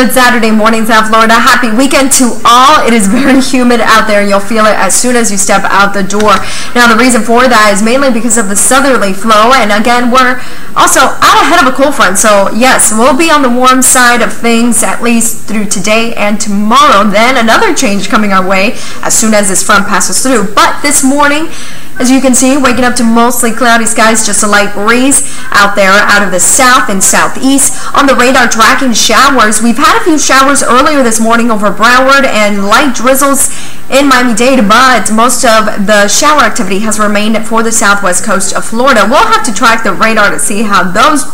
Good Saturday morning, South Florida. Happy weekend to all. It is very humid out there. You'll feel it as soon as you step out the door. Now, the reason for that is mainly because of the southerly flow. And again, we're also out ahead of a cold front. So yes, we'll be on the warm side of things at least through today and tomorrow. Then another change coming our way as soon as this front passes through. But this morning, as you can see, waking up to mostly cloudy skies, just a light breeze out there out of the south and southeast. On the radar, tracking showers. We've had a few showers earlier this morning over Broward and light drizzles in Miami-Dade, but most of the shower activity has remained for the southwest coast of Florida. We'll have to track the radar to see how those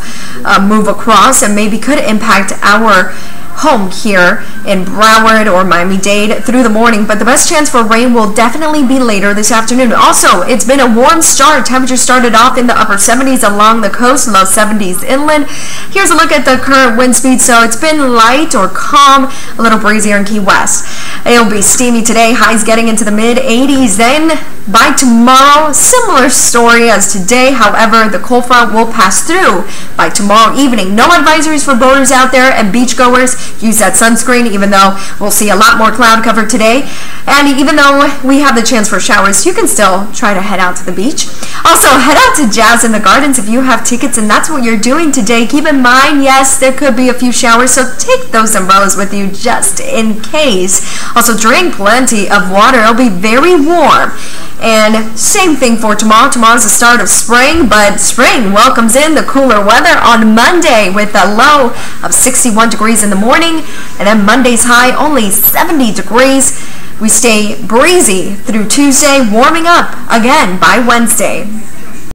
move across and maybe could impact our home here in Broward or Miami-Dade through the morning, but the best chance for rain will definitely be later this afternoon. Also, it's been a warm start. Temperatures started off in the upper 70s along the coast, low 70s inland. Here's a look at the current wind speed. So it's been light or calm, a little breezier in Key West. It'll be steamy today, highs getting into the mid 80s. Then by tomorrow, similar story as today. However, the cold front will pass through by tomorrow evening. No advisories for boaters out there and beachgoers. Use that sunscreen, even though we'll see a lot more cloud cover today. And even though we have the chance for showers, you can still try to head out to the beach. Also, head out to Jazz in the Gardens if you have tickets and that's what you're doing today. Keep in mind, yes, there could be a few showers, so take those umbrellas with you just in case. Also, drink plenty of water. It'll be very warm. And same thing for tomorrow. Tomorrow's the start of spring, but spring welcomes in the cooler weather on Monday with a low of 61 degrees in the morning, and then Monday's high only 70 degrees. We stay breezy through Tuesday, warming up again by Wednesday.